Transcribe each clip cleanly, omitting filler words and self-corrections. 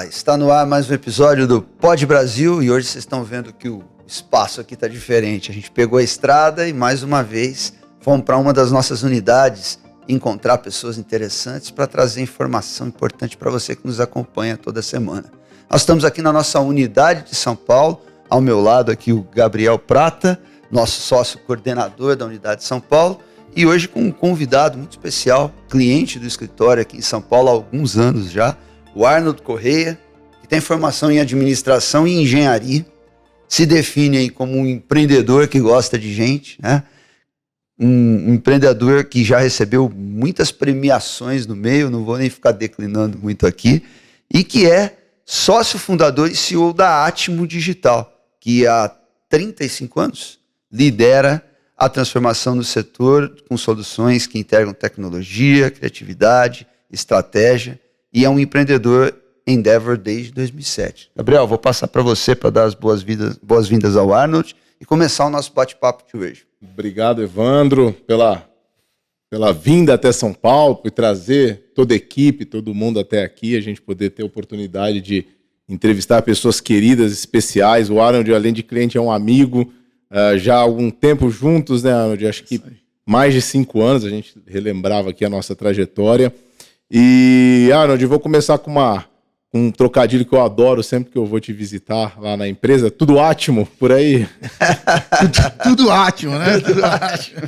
Olá, está no ar mais um episódio do Pod Brasil e hoje vocês estão vendo que o espaço aqui está diferente. A gente pegou a estrada e mais uma vez fomos para uma das nossas unidades encontrar pessoas interessantes para trazer informação importante para você que nos acompanha toda semana. Nós estamos aqui na nossa unidade de São Paulo, ao meu lado aqui o Gabriel Prata, nosso sócio coordenador da unidade de São Paulo, e hoje com um convidado muito especial, cliente do escritório aqui em São Paulo há alguns anos já, o Arnold Correia, que tem formação em administração e engenharia, se define aí como um empreendedor que gosta de gente, né? Um empreendedor que já recebeu muitas premiações no meio, não vou nem ficar declinando muito aqui, e que é sócio fundador e CEO da Atmo Digital, que há 35 anos lidera a transformação do setor com soluções que integram tecnologia, criatividade, estratégia, e é um empreendedor Endeavor desde 2007. Gabriel, vou passar para você para dar as boas-vindas ao Arnold e começar o nosso bate-papo de hoje. Obrigado, Evandro, pela vinda até São Paulo, por trazer toda a equipe, todo mundo até aqui, a gente poder ter a oportunidade de entrevistar pessoas queridas, especiais. O Arnold, além de cliente, é um amigo, já há algum tempo juntos, né, Arnold? Acho que mais de 5 anos, a gente relembrava aqui a nossa trajetória. E, Arnold, eu vou começar com um trocadilho que eu adoro sempre que eu vou te visitar lá na empresa. Tudo ótimo por aí? tudo ótimo, né? Tudo ótimo.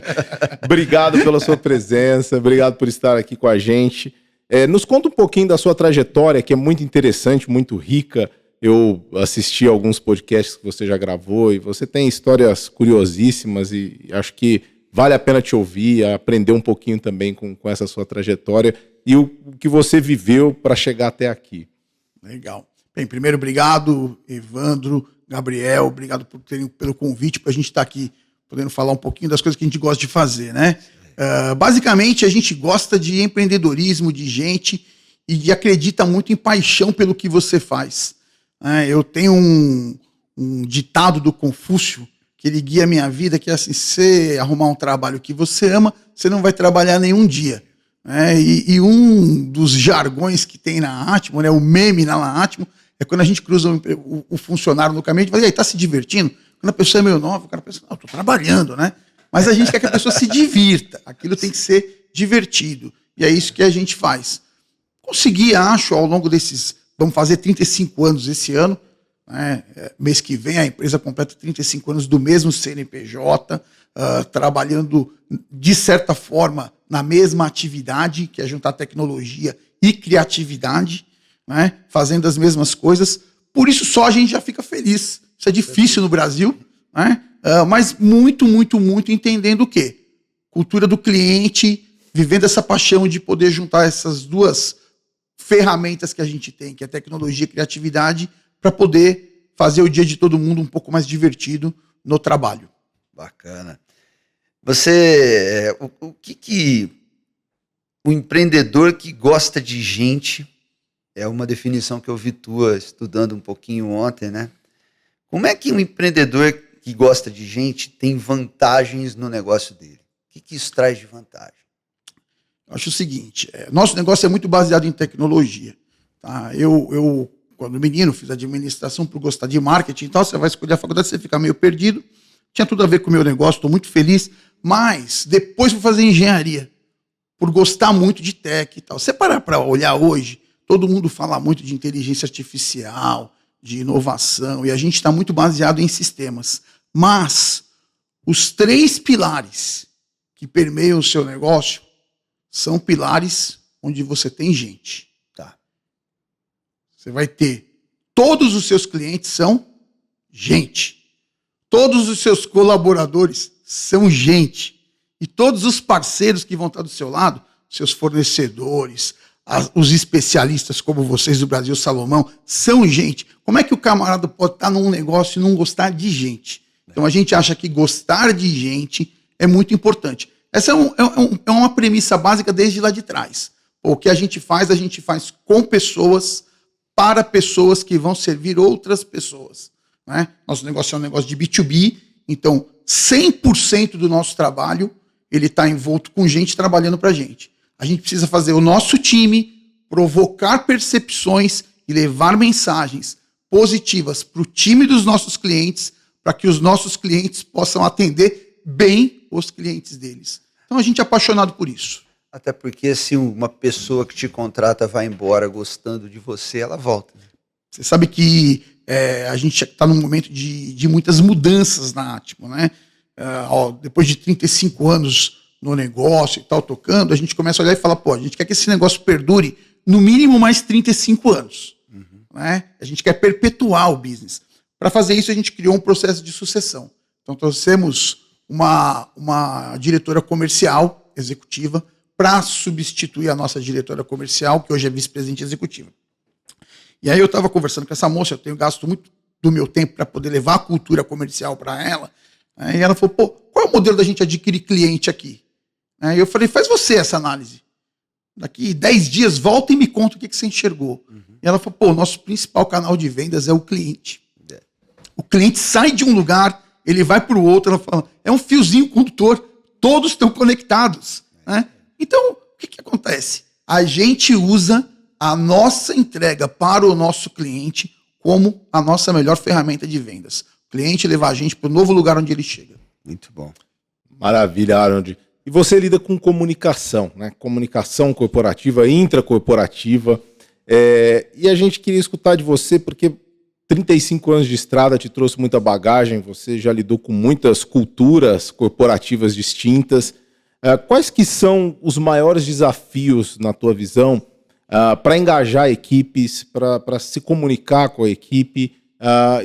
Obrigado pela sua presença, obrigado por estar aqui com a gente. Nos conta um pouquinho da sua trajetória, que é muito interessante, muito rica. Eu assisti alguns podcasts que você já gravou e você tem histórias curiosíssimas e acho que vale a pena te ouvir, aprender um pouquinho também com essa sua trajetória e o que você viveu para chegar até aqui. Legal. Bem, primeiro, obrigado, Evandro, Gabriel, obrigado pelo convite para a gente estar aqui podendo falar um pouquinho das coisas que a gente gosta de fazer, né? Basicamente, a gente gosta de empreendedorismo, de gente e acredita muito em paixão pelo que você faz. Eu tenho um ditado do Confúcio que ele guia a minha vida, que é assim: se você arrumar um trabalho que você ama, você não vai trabalhar nenhum dia. E um dos jargões que tem na Atmo, né, o meme na Atmo, é quando a gente cruza o funcionário no caminho, a gente fala: e aí, tá se divertindo? Quando a pessoa é meio nova, o cara pensa: não, tô trabalhando, né? Mas a gente quer que a pessoa se divirta, aquilo tem que ser divertido, e é isso que a gente faz. Consegui, acho, ao longo desses, vamos fazer 35 anos esse ano, né? Mês que vem a empresa completa 35 anos do mesmo CNPJ, trabalhando de certa forma na mesma atividade, que é juntar tecnologia e criatividade, né? Fazendo as mesmas coisas. Por isso só a gente já fica feliz. Isso é difícil no Brasil, né? Mas muito, muito, muito entendendo o quê? Cultura do cliente, vivendo essa paixão de poder juntar essas duas ferramentas que a gente tem, que é tecnologia e criatividade, para poder fazer o dia de todo mundo um pouco mais divertido no trabalho. Bacana. Você, o que o empreendedor que gosta de gente, é uma definição que eu vi tua estudando um pouquinho ontem, né? Como é que um empreendedor que gosta de gente tem vantagens no negócio dele? O que isso traz de vantagem? Eu acho o seguinte, nosso negócio é muito baseado em tecnologia. Tá? Eu quando menino, fiz administração por gostar de marketing e tal, você vai escolher a faculdade, você fica meio perdido. Tinha tudo a ver com o meu negócio, estou muito feliz. Mas depois fui fazer engenharia, por gostar muito de tech e tal. Você parar para olhar hoje, todo mundo fala muito de inteligência artificial, de inovação, e a gente está muito baseado em sistemas. Mas os 3 pilares que permeiam o seu negócio são pilares onde você tem gente. Tá? Você vai ter, todos os seus clientes são gente. Todos os seus colaboradores são gente. E todos os parceiros que vão estar do seu lado, seus fornecedores, os especialistas como vocês do Brasil Salomão, são gente. Como é que o camarada pode estar num negócio e não gostar de gente? Então a gente acha que gostar de gente é muito importante. Essa é uma premissa básica desde lá de trás. O que a gente faz com pessoas, para pessoas que vão servir outras pessoas. Né? Nosso negócio é um negócio de B2B, então 100% do nosso trabalho ele está envolto com gente trabalhando para a gente. A gente precisa fazer o nosso time provocar percepções e levar mensagens positivas para o time dos nossos clientes, para que os nossos clientes possam atender bem os clientes deles. Então a gente é apaixonado por isso. Até porque se uma pessoa que te contrata vai embora gostando de você, ela volta. Você sabe que a gente está num momento de muitas mudanças na Atmo, né? Depois de 35 anos no negócio e tal, tocando, a gente começa a olhar e falar, pô, a gente quer que esse negócio perdure no mínimo mais 35 anos. Né? A gente quer perpetuar o business. Para fazer isso, a gente criou um processo de sucessão. Então, trouxemos uma diretora comercial executiva para substituir a nossa diretora comercial, que hoje é vice-presidente executiva. E aí eu estava conversando com essa moça, eu tenho gasto muito do meu tempo para poder levar a cultura comercial para ela, né? E ela falou, pô, qual é o modelo da gente adquirir cliente aqui? E eu falei, faz você essa análise. Daqui 10 dias, volta e me conta o que você enxergou. E ela falou, pô, o nosso principal canal de vendas é o cliente. O cliente sai de um lugar, ele vai para o outro, ela fala, é um fiozinho condutor, todos estão conectados. Né? Então, o que acontece? A gente usa a nossa entrega para o nosso cliente como a nossa melhor ferramenta de vendas. O cliente levar a gente para o novo lugar onde ele chega. Muito bom. Maravilha, Harold. E você lida com comunicação, né? Comunicação corporativa, intracorporativa. E a gente queria escutar de você, porque 35 anos de estrada te trouxe muita bagagem, você já lidou com muitas culturas corporativas distintas. Quais que são os maiores desafios, na tua visão, para engajar equipes, para se comunicar com a equipe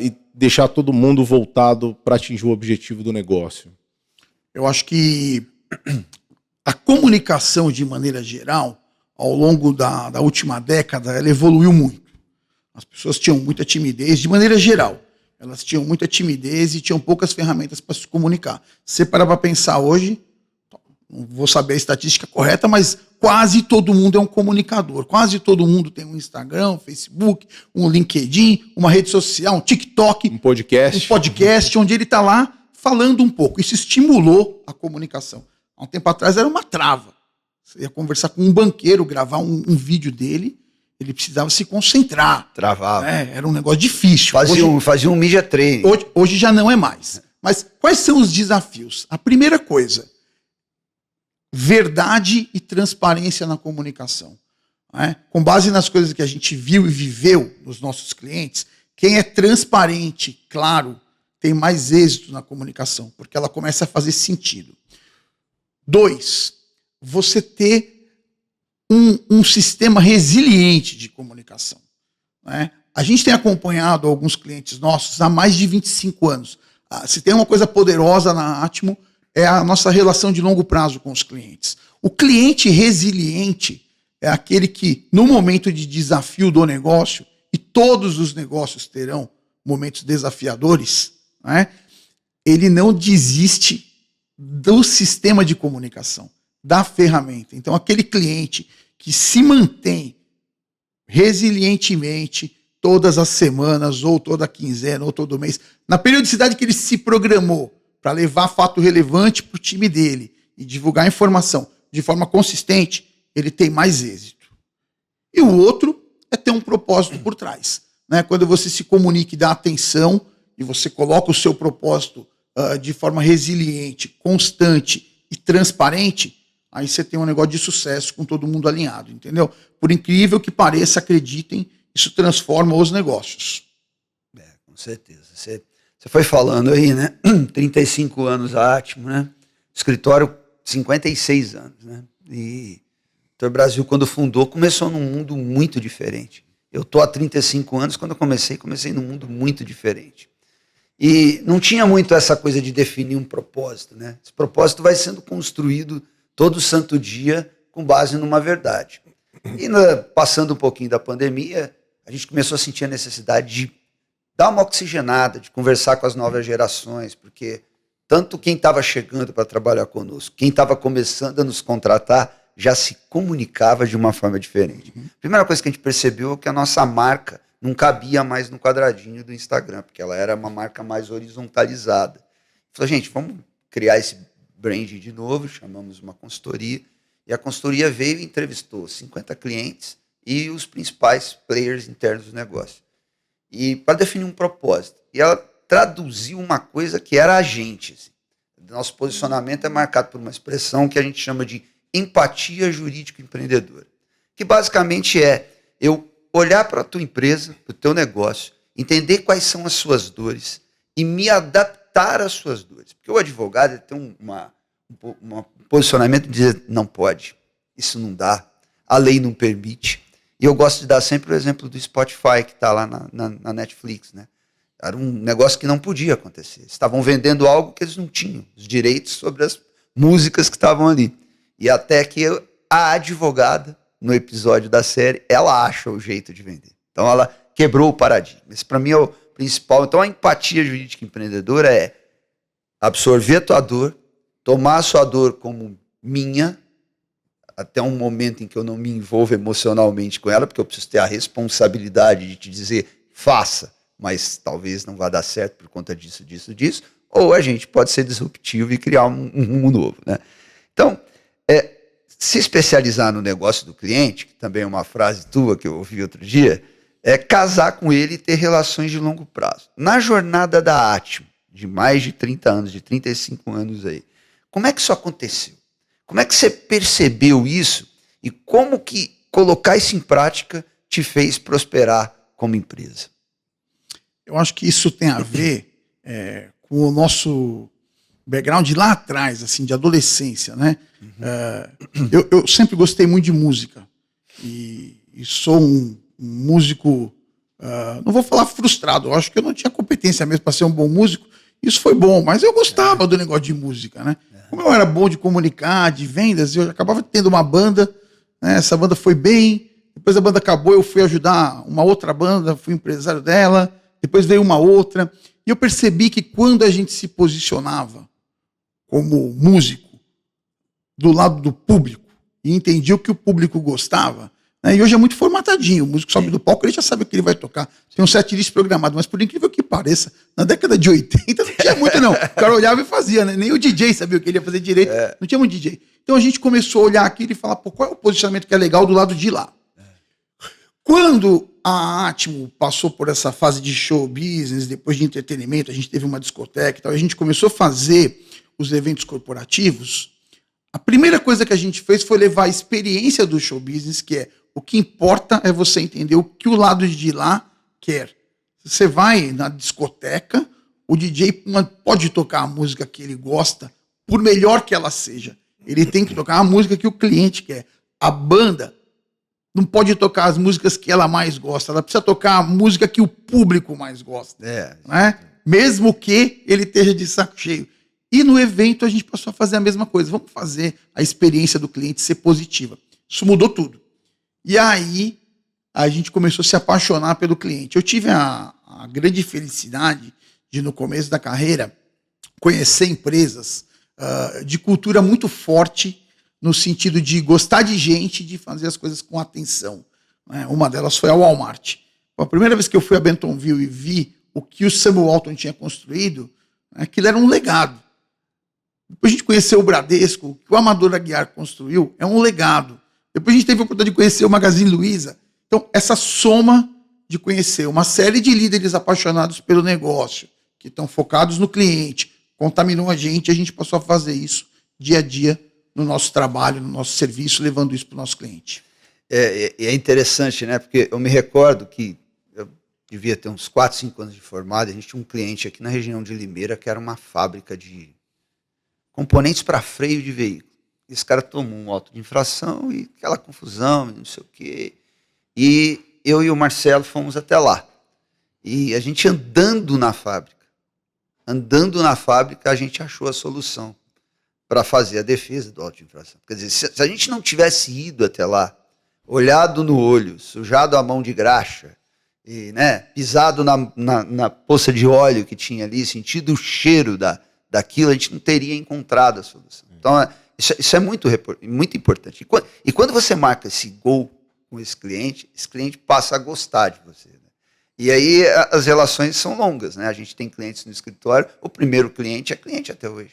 e deixar todo mundo voltado para atingir o objetivo do negócio? Eu acho que a comunicação, de maneira geral, ao longo da última década, ela evoluiu muito. As pessoas tinham muita timidez, de maneira geral. Elas tinham muita timidez e tinham poucas ferramentas para se comunicar. Se você parar para pensar hoje, não vou saber a estatística correta, mas quase todo mundo é um comunicador. Quase todo mundo tem um Instagram, um Facebook, um LinkedIn, uma rede social, um TikTok. Um podcast. Onde ele está lá falando um pouco. Isso estimulou a comunicação. Há um tempo atrás era uma trava. Você ia conversar com um banqueiro, gravar um vídeo dele, ele precisava se concentrar. Travava. Era um negócio difícil. Fazia um media training. Hoje já não é mais. Mas quais são os desafios? A primeira coisa, verdade e transparência na comunicação. Com base nas coisas que a gente viu e viveu nos nossos clientes, quem é transparente, claro, tem mais êxito na comunicação, porque ela começa a fazer sentido. 2, você ter um sistema resiliente de comunicação. A gente tem acompanhado alguns clientes nossos há mais de 25 anos. Se tem uma coisa poderosa na Atmo, é a nossa relação de longo prazo com os clientes. O cliente resiliente é aquele que, no momento de desafio do negócio, e todos os negócios terão momentos desafiadores, ele não desiste do sistema de comunicação, da ferramenta. Então, aquele cliente que se mantém resilientemente todas as semanas, ou toda quinzena, ou todo mês, na periodicidade que ele se programou para levar fato relevante para o time dele e divulgar informação de forma consistente, ele tem mais êxito. E o outro é ter um propósito por trás. Quando você se comunica e dá atenção, e você coloca o seu propósito de forma resiliente, constante e transparente, aí você tem um negócio de sucesso com todo mundo alinhado, entendeu? Por incrível que pareça, acreditem, isso transforma os negócios. Com certeza. Você foi falando aí, né? 35 anos a Atmo, né? Escritório, 56 anos, né? E o Brasil, quando fundou, começou num mundo muito diferente. Eu estou há 35 anos, quando eu comecei num mundo muito diferente. E não tinha muito essa coisa de definir um propósito, né? Esse propósito vai sendo construído todo santo dia com base numa verdade. E passando um pouquinho da pandemia, a gente começou a sentir a necessidade de dar uma oxigenada, de conversar com as novas gerações, porque tanto quem estava chegando para trabalhar conosco, quem estava começando a nos contratar, já se comunicava de uma forma diferente. A primeira coisa que a gente percebeu é que a nossa marca não cabia mais no quadradinho do Instagram, porque ela era uma marca mais horizontalizada. Falou, gente, vamos criar esse brand de novo, chamamos uma consultoria, e a consultoria veio e entrevistou 50 clientes e os principais players internos do negócio. E para definir um propósito. E ela traduziu uma coisa que era a gente. Assim. Nosso posicionamento é marcado por uma expressão que a gente chama de empatia jurídico-empreendedora, que basicamente é eu olhar para a tua empresa, para o teu negócio, entender quais são as suas dores e me adaptar às suas dores. Porque o advogado tem um posicionamento de dizer, não pode, isso não dá, a lei não permite. E eu gosto de dar sempre o exemplo do Spotify, que está lá na Netflix, né? Era um negócio que não podia acontecer. Estavam vendendo algo que eles não tinham, os direitos sobre as músicas que estavam ali. E até que a advogada, no episódio da série, ela acha o jeito de vender. Então ela quebrou o paradigma. Esse para mim é o principal. Então a empatia jurídica empreendedora é absorver a tua dor, tomar a sua dor como minha, até um momento em que eu não me envolvo emocionalmente com ela, porque eu preciso ter a responsabilidade de te dizer, faça, mas talvez não vá dar certo por conta disso, ou a gente pode ser disruptivo e criar um rumo novo, né? Então, se especializar no negócio do cliente, que também é uma frase tua que eu ouvi outro dia, é casar com ele e ter relações de longo prazo. Na jornada da Atimo, de mais de 30 anos, de 35 anos aí, como é que isso aconteceu? Como é que você percebeu isso e como que colocar isso em prática te fez prosperar como empresa? Eu acho que isso tem a ver com o nosso background lá atrás, assim, de adolescência, né? Eu sempre gostei muito de música e sou um músico, não vou falar frustrado, eu acho que eu não tinha competência mesmo para ser um bom músico. Isso foi bom, mas eu gostava do negócio de música, né? Como eu era bom de comunicar, de vendas, eu acabava tendo uma banda, né? Essa banda foi bem, depois a banda acabou, eu fui ajudar uma outra banda, fui empresário dela, depois veio uma outra, e eu percebi que quando a gente se posicionava como músico do lado do público e entendia o que o público gostava, né? E hoje é muito formatadinho, o músico sobe do palco, ele já sabe o que ele vai tocar, tem um setlist programado, mas por incrível que pareça, na década de 80 não tinha muito não, o cara olhava e fazia, né? Nem o DJ sabia o que ele ia fazer direito, não tinha muito DJ. Então a gente começou a olhar aquilo e falar, pô, qual é o posicionamento que é legal do lado de lá? Quando a Atimo passou por essa fase de show business, depois de entretenimento, a gente teve uma discoteca e tal, a gente começou a fazer os eventos corporativos, a primeira coisa que a gente fez foi levar a experiência do show business, que é o que importa é você entender o que o lado de lá quer. Você vai na discoteca, o DJ pode tocar a música que ele gosta, por melhor que ela seja. Ele tem que tocar a música que o cliente quer. A banda não pode tocar as músicas que ela mais gosta, ela precisa tocar a música que o público mais gosta. Né? Mesmo que ele esteja de saco cheio. E no evento a gente passou a fazer a mesma coisa. Vamos fazer a experiência do cliente ser positiva. Isso mudou tudo. E aí a gente começou a se apaixonar pelo cliente. Eu tive a grande felicidade de, no começo da carreira, conhecer empresas de cultura muito forte, no sentido de gostar de gente, de fazer as coisas com atenção. Né? Uma delas foi a Walmart. A primeira vez que eu fui a Bentonville e vi o que o Samuel Walton tinha construído, aquilo era um legado. Depois a gente conheceu o Bradesco, o que o Amador Aguiar construiu é um legado. Depois a gente teve a oportunidade de conhecer o Magazine Luiza. Então, essa soma de conhecer uma série de líderes apaixonados pelo negócio, que estão focados no cliente, contaminou a gente passou a fazer isso dia a dia no nosso trabalho, no nosso serviço, levando isso para o nosso cliente. É interessante, né? Porque eu me recordo que eu devia ter uns 4, 5 anos de formado, a gente tinha um cliente aqui na região de Limeira que era uma fábrica de componentes para freio de veículo. Esse cara tomou um auto de infração e aquela confusão, não sei o quê. E eu e o Marcelo fomos até lá. E a gente andando na fábrica, a gente achou a solução para fazer a defesa do auto de infração. Quer dizer, se a gente não tivesse ido até lá, olhado no olho, sujado a mão de graxa, e, né, pisado na poça de óleo que tinha ali, sentido o cheiro daquilo, a gente não teria encontrado a solução. Então, isso é muito importante. E quando você marca esse gol com esse cliente passa a gostar de você. Né? E aí as relações são longas. Né? A gente tem clientes no escritório, o primeiro cliente é cliente até hoje.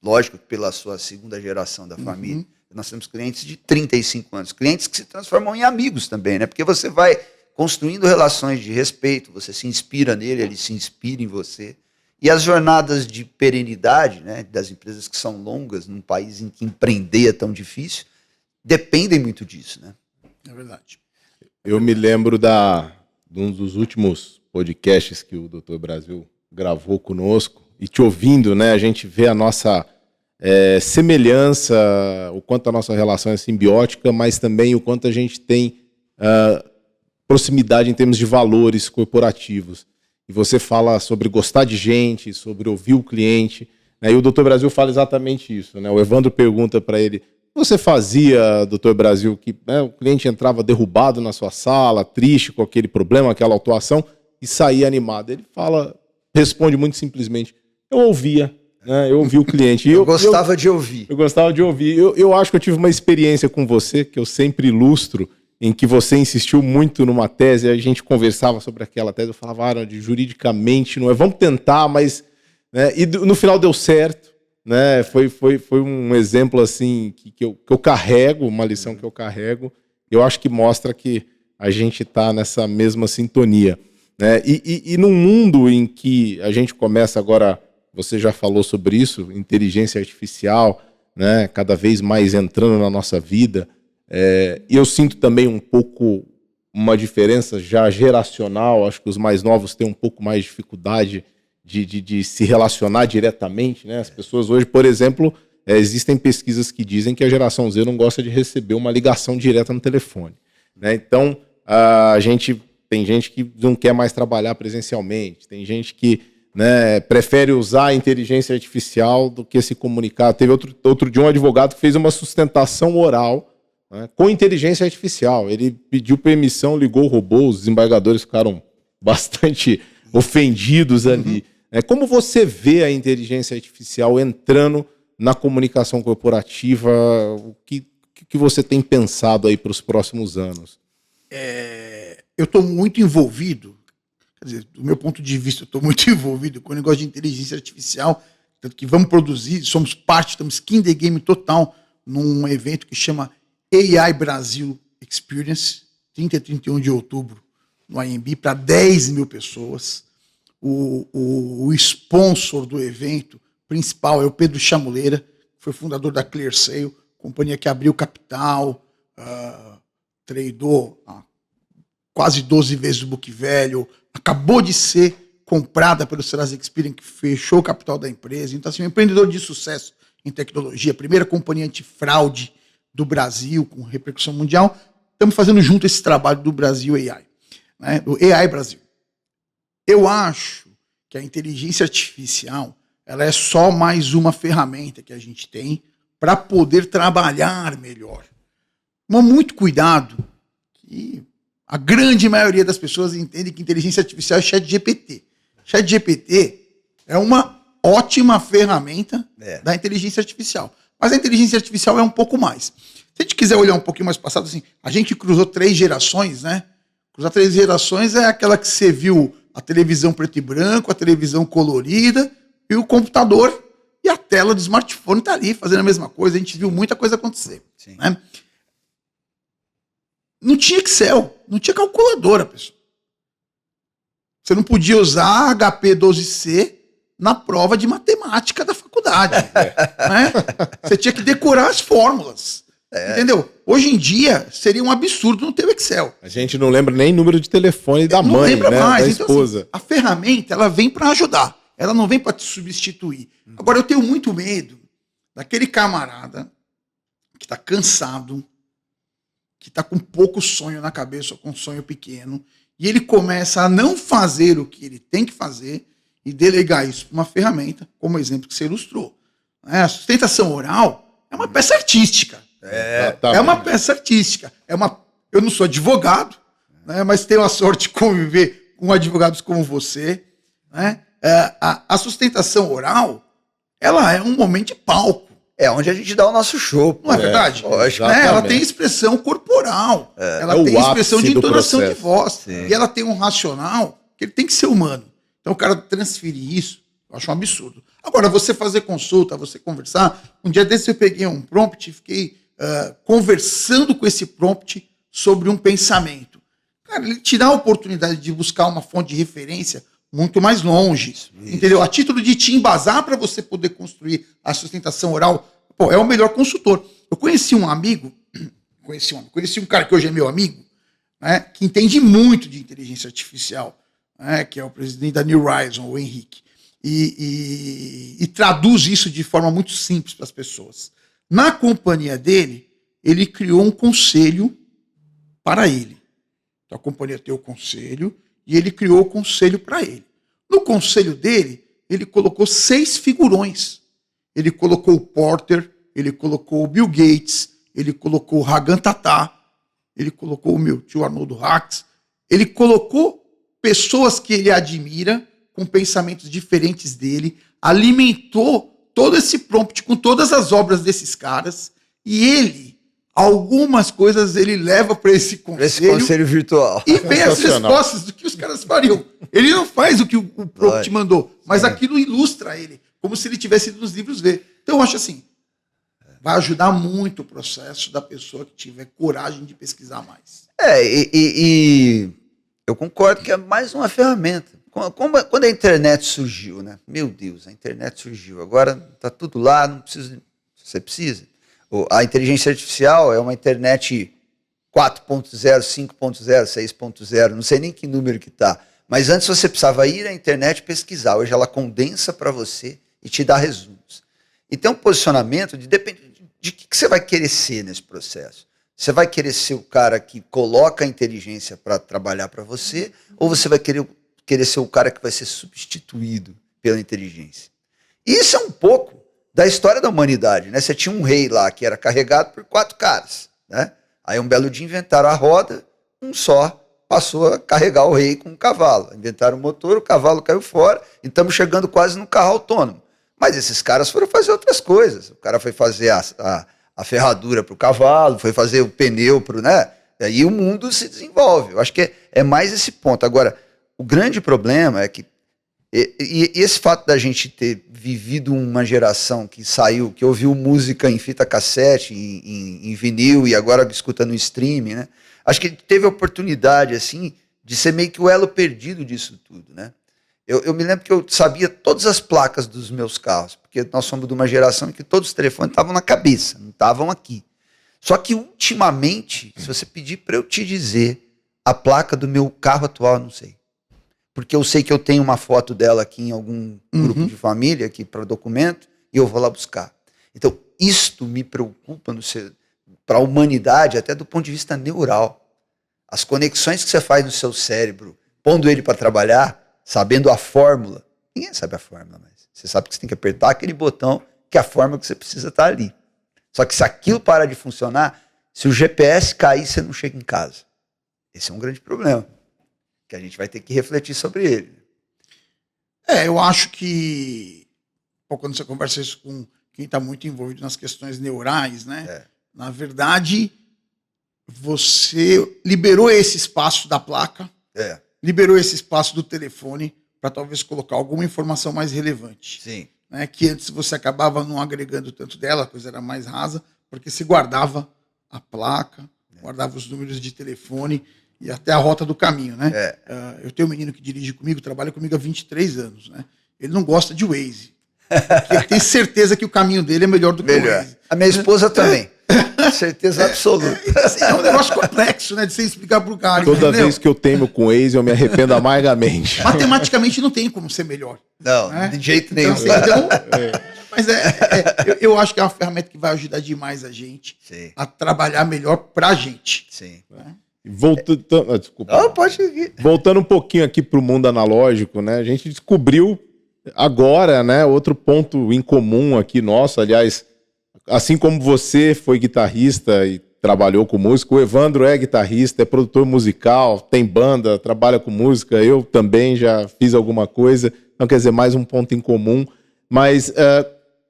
Lógico que pela sua segunda geração da família, Nós temos clientes de 35 anos, clientes que se transformam em amigos também, né? Porque você vai construindo relações de respeito, você se inspira nele, ele se inspira em você. E as jornadas de perenidade, né, das empresas que são longas, num país em que empreender é tão difícil, dependem muito disso, né? É verdade. Eu me lembro de um dos últimos podcasts que o Dr. Brasil gravou conosco, e te ouvindo, né, a gente vê a nossa semelhança, o quanto a nossa relação é simbiótica, mas também o quanto a gente tem proximidade em termos de valores corporativos. E você fala sobre gostar de gente, sobre ouvir o cliente, né, e o Dr. Brasil fala exatamente isso, né? O Evandro pergunta para ele: você fazia, Dr. Brasil, que o cliente entrava derrubado na sua sala, triste com aquele problema, aquela autuação, e saía animado? Ele responde muito simplesmente: eu ouvia, né? Eu ouvia o cliente. Eu gostava de ouvir. Eu gostava de ouvir. Eu acho que eu tive uma experiência com você, que eu sempre ilustro, em que você insistiu muito numa tese, a gente conversava sobre aquela tese, eu falava, juridicamente não é, vamos tentar, mas... Né, e no final deu certo, né? Foi um exemplo assim que eu carrego, uma lição que eu carrego. Eu acho que mostra que a gente está nessa mesma sintonia, né? E num mundo em que a gente começa agora, você já falou sobre isso, inteligência artificial, né, cada vez mais entrando na nossa vida, e eu sinto também um pouco uma diferença já geracional. Acho que os mais novos têm um pouco mais de dificuldade de se relacionar diretamente, né? As pessoas hoje, por exemplo, existem pesquisas que dizem que a geração Z não gosta de receber uma ligação direta no telefone, né? Então, tem gente que não quer mais trabalhar presencialmente, tem gente que, né, prefere usar a inteligência artificial do que se comunicar. Teve outro dia um advogado que fez uma sustentação oral, né, com inteligência artificial. Ele pediu permissão, ligou o robô, os desembargadores ficaram bastante ofendidos ali. Como você vê a inteligência artificial entrando na comunicação corporativa? O que você tem pensado aí para os próximos anos? Eu estou muito envolvido, quer dizer, do meu ponto de vista, eu estou muito envolvido com o negócio de inteligência artificial, tanto que vamos produzir, somos parte, estamos skin the game total num evento que chama AI Brasil Experience, 30 e 31 de outubro, no IMB, para 10 mil pessoas. O sponsor do evento principal é o Pedro Chamuleira, que foi fundador da ClearSale, companhia que abriu capital, tradou quase 12 vezes o book velho, acabou de ser comprada pelo Serasa Experian, que fechou o capital da empresa. Então, assim, um empreendedor de sucesso em tecnologia, a primeira companhia antifraude do Brasil, com repercussão mundial. Estamos fazendo junto esse trabalho do Brasil AI, né, do AI Brasil. Eu acho que a inteligência artificial ela é só mais uma ferramenta que a gente tem para poder trabalhar melhor. Mas muito cuidado, que a grande maioria das pessoas entende que inteligência artificial é ChatGPT. ChatGPT é uma ótima ferramenta da inteligência artificial. Mas a inteligência artificial é um pouco mais. Se a gente quiser olhar um pouquinho mais passado, assim, a gente cruzou 3 gerações, né? Cruzar 3 gerações é aquela que você viu a televisão preto e branco, a televisão colorida e o computador e a tela do smartphone está ali fazendo a mesma coisa. A gente viu muita coisa acontecer. Né? Não tinha Excel, não tinha calculadora, pessoal. Você não podia usar HP 12C na prova de matemática da faculdade. Né? Você tinha que decorar as fórmulas. Entendeu? Hoje em dia, seria um absurdo não ter o Excel. A gente não lembra nem número de telefone da mãe, lembra né? mais. Da então, esposa. assim, a ferramenta, ela vem para ajudar. Ela não vem para te substituir. Agora, eu tenho muito medo daquele camarada que está cansado, que está com pouco sonho na cabeça, ou com um sonho pequeno, e ele começa a não fazer o que ele tem que fazer e delegar isso para uma ferramenta, como o exemplo que você ilustrou. A sustentação oral é uma peça artística. É uma peça artística. Eu não sou advogado, né, mas tenho a sorte de conviver com advogados como você. Né? A sustentação oral, ela é um momento de palco. É onde a gente dá o nosso show. Não é verdade? Lógico. Ela tem expressão corporal. Ela tem expressão de entonação de voz. Sim. E ela tem um racional que ele tem que ser humano. Então o cara transferir isso, eu acho um absurdo. Agora, você fazer consulta, você conversar. Um dia desse eu peguei um prompt e fiquei conversando com esse prompt sobre um pensamento. Cara, ele te dá a oportunidade de buscar uma fonte de referência muito mais longe, isso. Entendeu? A título de te embasar para você poder construir a sustentação oral, pô, é o melhor consultor. Eu conheci um cara que hoje é meu amigo, né, que entende muito de inteligência artificial, né, que é o presidente da New Horizon, o Henrique, e traduz isso de forma muito simples para as pessoas. Na companhia dele, ele criou um conselho para ele. Então, a companhia tem o conselho e ele criou o conselho para ele. No conselho dele, ele colocou 6 figurões. Ele colocou o Porter, ele colocou o Bill Gates, ele colocou o Hagan Tatá, ele colocou o meu tio Arnoldo Rax, ele colocou pessoas que ele admira, com pensamentos diferentes dele, alimentou todo esse prompt com todas as obras desses caras, e ele, algumas coisas ele leva para esse conselho virtual. E vê as respostas do que os caras fariam. Ele não faz o que o prompt mandou, mas aquilo ilustra ele, como se ele tivesse ido nos livros ver. Então eu acho assim, vai ajudar muito o processo da pessoa que tiver coragem de pesquisar mais. E eu concordo que é mais uma ferramenta. Quando a internet surgiu, né? Meu Deus, a internet surgiu. Agora tá tudo lá, não precisa. Você precisa. A inteligência artificial é uma internet 4.0, 5.0, 6.0, não sei nem que número que tá. Mas antes você precisava ir à internet pesquisar. Hoje ela condensa para você e te dá resumos. E tem um posicionamento depende de que você vai querer ser nesse processo. Você vai querer ser o cara que coloca a inteligência para trabalhar para você, ou você vai querer ser o cara que vai ser substituído pela inteligência? E isso é um pouco da história da humanidade, né? Você tinha um rei lá que era carregado por 4 caras, né? Aí um belo dia inventaram a roda, um só passou a carregar o rei com um cavalo. Inventaram o motor, o cavalo caiu fora, e estamos chegando quase no carro autônomo. Mas esses caras foram fazer outras coisas. O cara foi fazer a ferradura para o cavalo, foi fazer o pneu para o... né? Aí o mundo se desenvolve. Eu acho que é mais esse ponto. Agora, o grande problema é que e esse fato da gente ter vivido uma geração que saiu, que ouviu música em fita cassete, em vinil, e agora escuta no streaming, né? Acho que teve a oportunidade, assim, de ser meio que o elo perdido disso tudo, né? Eu me lembro que eu sabia todas as placas dos meus carros, porque nós somos de uma geração em que todos os telefones estavam na cabeça, não estavam aqui. Só que, ultimamente, se você pedir para eu te dizer a placa do meu carro atual, eu não sei. Porque eu sei que eu tenho uma foto dela aqui em algum grupo de família, aqui para documento, e eu vou lá buscar. Então, isto me preocupa para a humanidade, até do ponto de vista neural. As conexões que você faz no seu cérebro, pondo ele para trabalhar, sabendo a fórmula. Ninguém sabe a fórmula, mas você sabe que você tem que apertar aquele botão, que é a fórmula que você precisa estar ali. Só que se aquilo parar de funcionar, se o GPS cair, você não chega em casa. Esse é um grande problema, que a gente vai ter que refletir sobre ele. Eu acho que quando você conversa isso com quem está muito envolvido nas questões neurais, né? Na verdade, você liberou esse espaço da placa, liberou esse espaço do telefone para talvez colocar alguma informação mais relevante. Sim. Né? Que antes você acabava não agregando tanto dela, a coisa era mais rasa, porque se guardava a placa, guardava os números de telefone e até a rota do caminho, né? Eu tenho um menino que dirige comigo, trabalha comigo há 23 anos, né? Ele não gosta de Waze. Ele tem certeza que o caminho dele é melhor do que o Waze. A minha esposa também. Certeza absoluta. Assim, é um negócio complexo, né? De você explicar pro cara. Toda vez que eu tenho com o Waze, eu me arrependo amargamente. Matematicamente não tem como ser melhor. Não, né? De jeito nenhum. Então, mas eu acho que é uma ferramenta que vai ajudar demais a gente a trabalhar melhor pra gente. Sim. Né? Voltando, desculpa. Pode ir. Voltando um pouquinho aqui para o mundo analógico, né? A gente descobriu agora, né? Outro ponto em comum aqui nosso, aliás, assim como você foi guitarrista e trabalhou com música, o Evandro é guitarrista, é produtor musical, tem banda, trabalha com música, eu também já fiz alguma coisa, então quer dizer, mais um ponto em comum, mas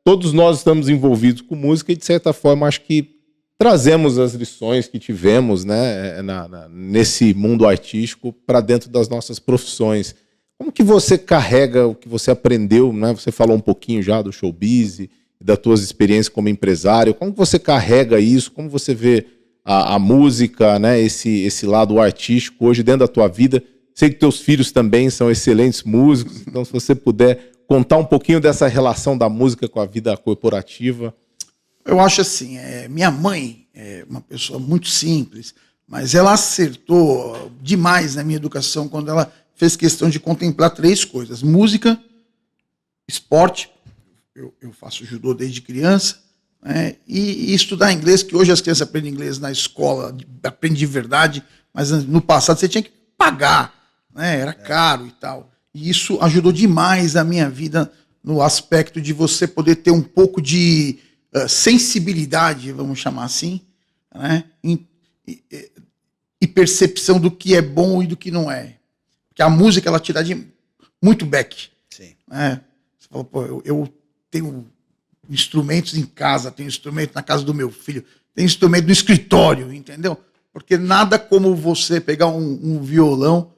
todos nós estamos envolvidos com música e de certa forma acho que trazemos as lições que tivemos, né, nesse mundo artístico para dentro das nossas profissões. Como que você carrega o que você aprendeu, né? Você falou um pouquinho já do showbiz das tuas experiências como empresário. Como você carrega isso? Como você vê a música, né, esse lado artístico hoje dentro da tua vida? Sei que teus filhos também são excelentes músicos, então se você puder contar um pouquinho dessa relação da música com a vida corporativa. Eu acho assim, minha mãe é uma pessoa muito simples, mas ela acertou demais na minha educação quando ela fez questão de contemplar 3 coisas: música, esporte, eu faço judô desde criança, né, e estudar inglês, que hoje as crianças aprendem inglês na escola, aprendem de verdade, mas no passado você tinha que pagar, né, era caro e tal. E isso ajudou demais a minha vida no aspecto de você poder ter um pouco de sensibilidade, vamos chamar assim, né, e percepção do que é bom e do que não é. Porque a música, ela te dá muito back. Sim. Né? Você fala, pô, eu tenho instrumentos em casa, tenho instrumento na casa do meu filho, tenho instrumento no escritório, entendeu? Porque nada como você pegar um violão,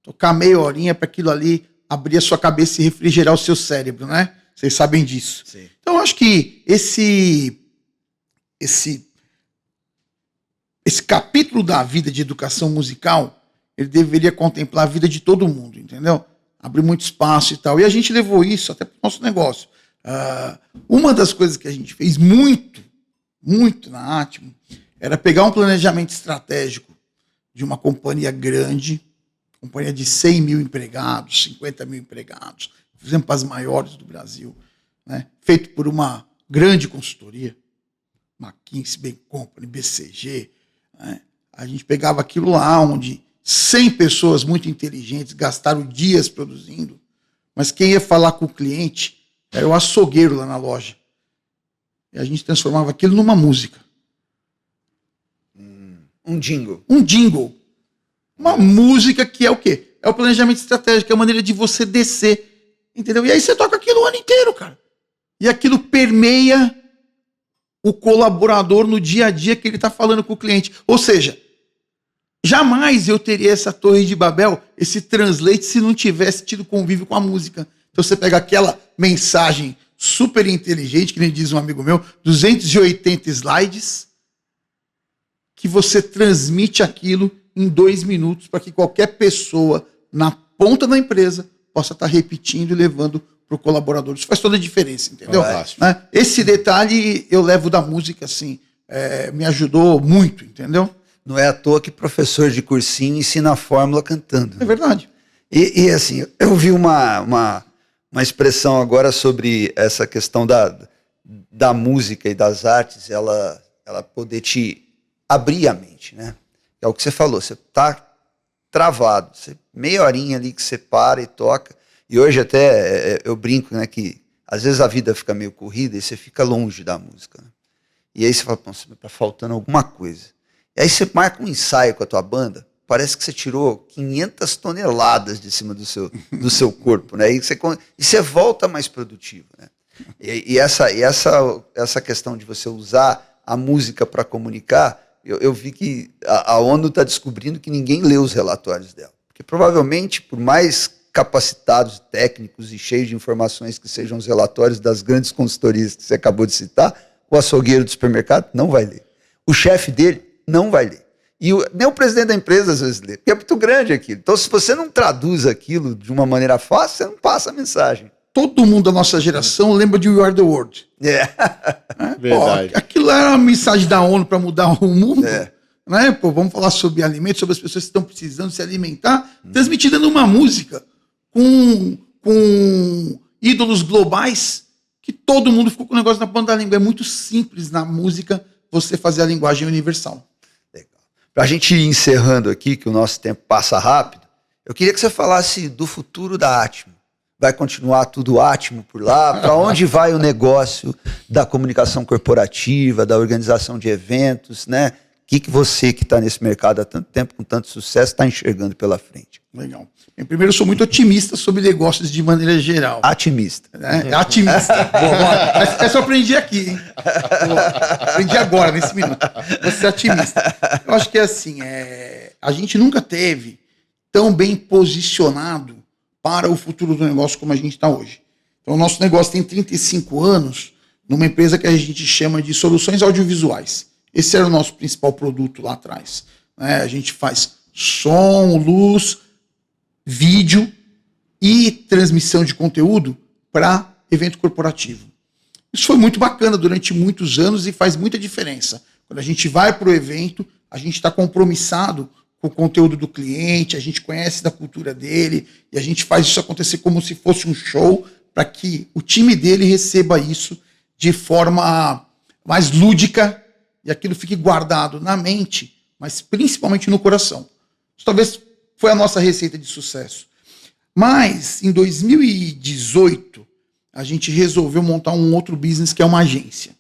tocar meia horinha para aquilo ali abrir a sua cabeça e refrigerar o seu cérebro, né? Vocês sabem disso. Sim. Então, eu acho que esse capítulo da vida de educação musical, ele deveria contemplar a vida de todo mundo, entendeu? Abrir muito espaço e tal. E a gente levou isso até para o nosso negócio. Uma das coisas que a gente fez muito na Atmo era pegar um planejamento estratégico de uma companhia grande, companhia de 100 mil empregados, 50 mil empregados, fizemos para as maiores do Brasil, né? Feito por uma grande consultoria, McKinsey, Bain Company, BCG, né? A gente pegava aquilo lá onde 100 pessoas muito inteligentes gastaram dias produzindo, mas quem ia falar com o cliente era o açougueiro lá na loja. E a gente transformava aquilo numa música. Um jingle. Um jingle. Uma música que é o quê? É o planejamento estratégico, é a maneira de você descer. Entendeu? E aí você toca aquilo o ano inteiro, cara. E aquilo permeia o colaborador no dia a dia que ele está falando com o cliente. Ou seja, jamais eu teria essa torre de Babel, esse translate, se não tivesse tido convívio com a música. Então você pega aquela mensagem super inteligente, que nem diz um amigo meu, 280 slides, que você transmite aquilo em 2 minutos para que qualquer pessoa na ponta da empresa possa estar repetindo e levando para o colaborador. Isso faz toda a diferença, entendeu? Né? Esse detalhe eu levo da música, assim, me ajudou muito, entendeu? Não é à toa que professor de cursinho ensina a fórmula cantando. É verdade. E assim, eu vi uma expressão agora sobre essa questão da música e das artes, ela poder te abrir a mente, né? É o que você falou, você está travado, meia horinha ali que você para e toca, e hoje até eu brinco, né, que às vezes a vida fica meio corrida e você fica longe da música, né? E aí você fala, pô, tá faltando alguma coisa. E aí você marca um ensaio com a tua banda, parece que você tirou 500 toneladas de cima do seu corpo, né? E você volta mais produtivo, né? E essa questão de você usar a música para comunicar, eu vi que a ONU está descobrindo que ninguém lê os relatórios dela. Porque provavelmente, por mais capacitados, técnicos e cheios de informações que sejam os relatórios das grandes consultorias que você acabou de citar, o açougueiro do supermercado não vai ler. O chefe dele não vai ler. E nem o presidente da empresa às vezes lê, porque é muito grande aquilo. Então, se você não traduz aquilo de uma maneira fácil, você não passa a mensagem. Todo mundo da nossa geração lembra de We Are the World. Verdade. Pô, aquilo era uma mensagem da ONU para mudar o mundo. Né? Pô, vamos falar sobre alimentos, sobre as pessoas que estão precisando se alimentar, transmitida numa música com ídolos globais que todo mundo ficou com o negócio na ponta da língua. É muito simples na música você fazer a linguagem universal. Legal. Para a gente ir encerrando aqui, que o nosso tempo passa rápido, eu queria que você falasse do futuro da Atmo. Vai continuar tudo Atmo por lá? Para onde vai o negócio da comunicação corporativa, da organização de eventos, né? O que você que está nesse mercado há tanto tempo, com tanto sucesso, está enxergando pela frente? Legal. Primeiro, eu sou muito otimista sobre negócios de maneira geral. Atimista. Atimista. Boa. Essa eu aprendi aqui, hein? Aprendi agora, nesse minuto. Você é atimista. Eu acho que é assim, a gente nunca teve tão bem posicionado para o futuro do negócio como a gente está hoje. Então, o nosso negócio tem 35 anos, numa empresa que a gente chama de soluções audiovisuais. Esse era o nosso principal produto lá atrás, né? A gente faz som, luz, vídeo e transmissão de conteúdo para evento corporativo. Isso foi muito bacana durante muitos anos e faz muita diferença. Quando a gente vai para o evento, a gente está compromissado com o conteúdo do cliente, a gente conhece da cultura dele e a gente faz isso acontecer como se fosse um show para que o time dele receba isso de forma mais lúdica e aquilo fique guardado na mente, mas principalmente no coração. Isso talvez foi a nossa receita de sucesso. Mas, em 2018, a gente resolveu montar um outro business que é uma agência.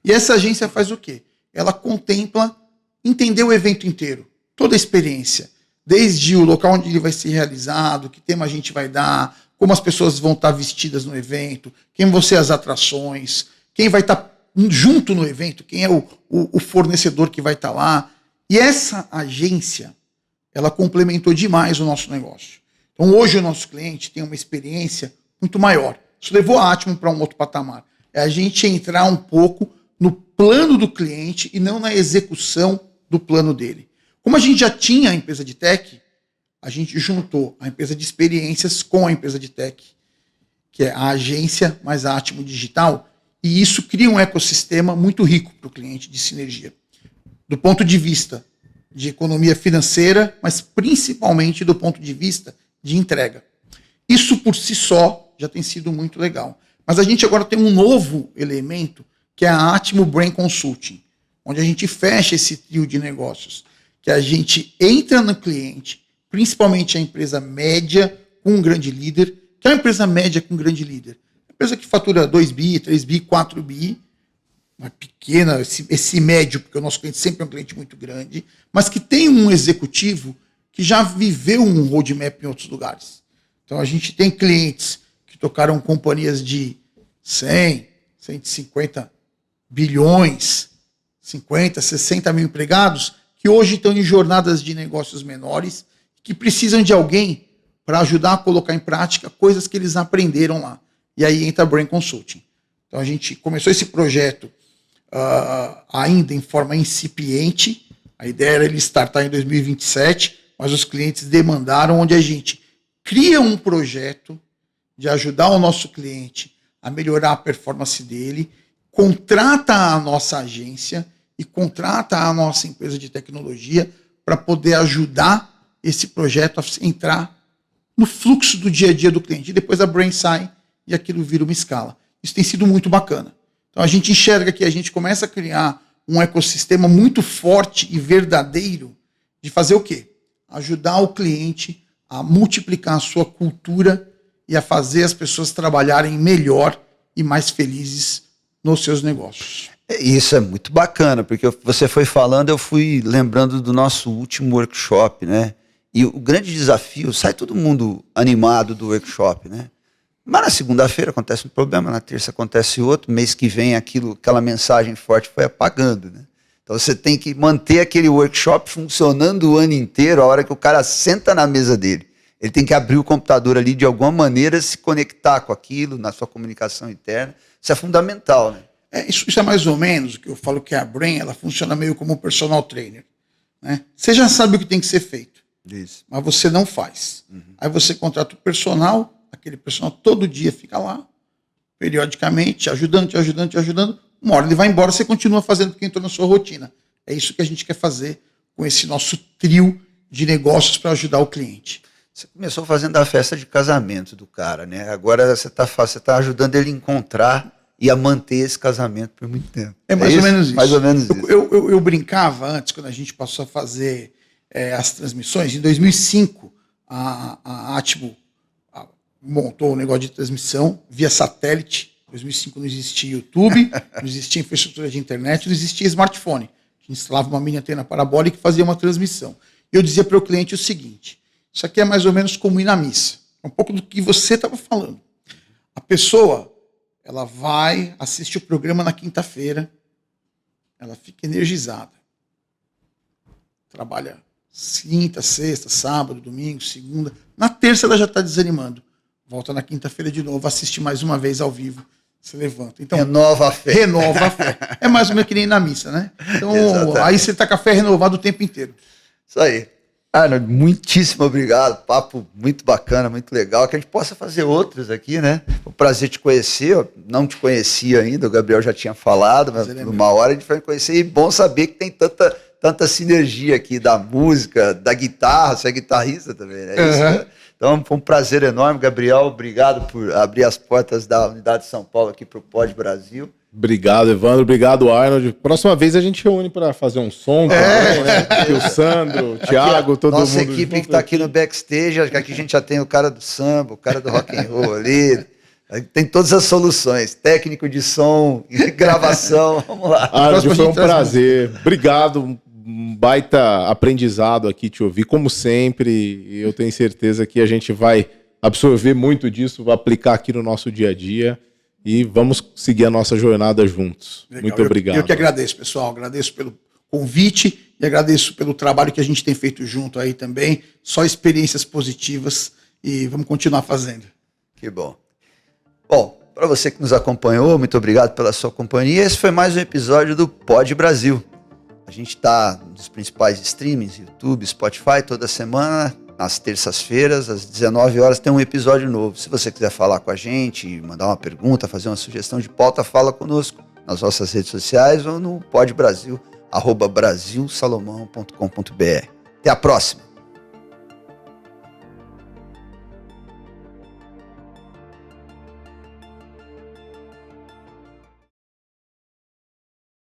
E essa agência faz o quê? Ela contempla entender o evento inteiro, toda a experiência, desde o local onde ele vai ser realizado, que tema a gente vai dar, como as pessoas vão estar vestidas no evento, quem vão ser as atrações, quem vai estar junto no evento, quem é o fornecedor que vai estar lá. E essa agência, ela complementou demais o nosso negócio. Então hoje o nosso cliente tem uma experiência muito maior. Isso levou a Atimo para um outro patamar. É a gente entrar um pouco no plano do cliente e não na execução do plano dele. Como a gente já tinha a empresa de tech, a gente juntou a empresa de experiências com a empresa de tech, que é a agência mais a Atimo Digital, e isso cria um ecossistema muito rico para o cliente de sinergia. Do ponto de vista de economia financeira, mas principalmente do ponto de vista de entrega. Isso por si só já tem sido muito legal. Mas a gente agora tem um novo elemento, que é a Atimo Brain Consulting, onde a gente fecha esse trio de negócios, que a gente entra no cliente, principalmente a empresa média com um grande líder, que é uma empresa média com um grande líder. Empresa que fatura 2 bi, 3 bi, 4 bi, uma pequena, esse médio, porque o nosso cliente sempre é um cliente muito grande, mas que tem um executivo que já viveu um roadmap em outros lugares. Então a gente tem clientes que tocaram companhias de 100, 150 bilhões, 50, 60 mil empregados, que hoje estão em jornadas de negócios menores, que precisam de alguém para ajudar a colocar em prática coisas que eles aprenderam lá. E aí entra a Brain Consulting. Então a gente começou esse projeto ainda em forma incipiente. A ideia era ele startar em 2027, mas os clientes demandaram, onde a gente cria um projeto de ajudar o nosso cliente a melhorar a performance dele, contrata a nossa agência e contrata a nossa empresa de tecnologia para poder ajudar esse projeto a entrar no fluxo do dia a dia do cliente. E depois a Brain sai e aquilo vira uma escala. Isso tem sido muito bacana. Então a gente enxerga que a gente começa a criar um ecossistema muito forte e verdadeiro de fazer o quê? Ajudar o cliente a multiplicar a sua cultura e a fazer as pessoas trabalharem melhor e mais felizes nos seus negócios. Isso é muito bacana, porque você foi falando, eu fui lembrando do nosso último workshop, né? E o grande desafio, sai todo mundo animado do workshop, né? Mas na segunda-feira acontece um problema, na terça acontece outro, mês que vem aquela mensagem forte foi apagando, né? Então você tem que manter aquele workshop funcionando o ano inteiro, a hora que o cara senta na mesa dele. Ele tem que abrir o computador ali de alguma maneira, se conectar com aquilo, na sua comunicação interna. Isso é fundamental, né? Isso é mais ou menos o que eu falo, que a Brain, ela funciona meio como um personal trainer, né? Você já sabe o que tem que ser feito, Isso. mas você não faz. Aí você contrata o personal, aquele personal todo dia fica lá, periodicamente, ajudando. Uma hora ele vai embora, você continua fazendo porque entrou na sua rotina. É isso que a gente quer fazer com esse nosso trio de negócios para ajudar o cliente. Você começou fazendo a festa de casamento do cara, né? Agora você tá ajudando ele a encontrar e a manter esse casamento por muito tempo. É mais ou menos isso. Mais ou menos isso. Eu brincava antes, quando a gente passou a fazer as transmissões, em 2005, a Atimo montou um negócio de transmissão via satélite. Em 2005 não existia YouTube, não existia infraestrutura de internet, não existia smartphone. A gente instalava uma mini antena parabólica e fazia uma transmissão. E eu dizia para o cliente o seguinte: isso aqui é mais ou menos como ir na missa. É um pouco do que você estava falando. A pessoa, ela vai, assiste o programa na quinta-feira, ela fica energizada. Trabalha quinta, sexta, sábado, domingo, segunda. Na terça ela já está desanimando. Volta na quinta-feira de novo, assiste mais uma vez ao vivo. Você levanta. Então, renova a fé. Renova a fé. É mais ou menos que nem na missa, né? Então, Exatamente. aí você tá com a fé renovada o tempo inteiro. Isso aí. Arnold, muitíssimo obrigado. Papo muito bacana, muito legal. Que a gente possa fazer outros aqui, né? O prazer te conhecer. Eu não te conhecia ainda, o Gabriel já tinha falado, mas numa hora a gente vai conhecer. E bom saber que tem tanta sinergia aqui da música, da guitarra. Você é guitarrista também, né? Isso, né? Então foi um prazer enorme, Gabriel. Obrigado por abrir as portas da Unidade de São Paulo aqui para o Pod Brasil. Obrigado, Evandro. Obrigado, Arnold. Próxima vez a gente reúne para fazer um som também, né? Aqui o Sandro, o Thiago, todo nossa mundo. Nossa equipe que está aqui no backstage, aqui a gente já tem o cara do samba, o cara do rock and roll ali. Tem todas as soluções, técnico de som, gravação, vamos lá. Arnold, foi um prazer. Obrigado, um baita aprendizado aqui te ouvir, como sempre. E eu tenho certeza que a gente vai absorver muito disso, vai aplicar aqui no nosso dia a dia. E vamos seguir a nossa jornada juntos. Legal. Muito obrigado. Eu que agradeço, pessoal. Agradeço pelo convite e agradeço pelo trabalho que a gente tem feito junto aí também. Só experiências positivas e vamos continuar fazendo. Que bom. Bom, para você que nos acompanhou, muito obrigado pela sua companhia. Esse foi mais um episódio do Pod Brasil. A gente está nos principais streamings, YouTube, Spotify, toda semana. Nas terças-feiras, às 19 horas, tem um episódio novo. Se você quiser falar com a gente, mandar uma pergunta, fazer uma sugestão de pauta, fala conosco nas nossas redes sociais ou no podbrasil@brasilsalomão.com.br. Até a próxima!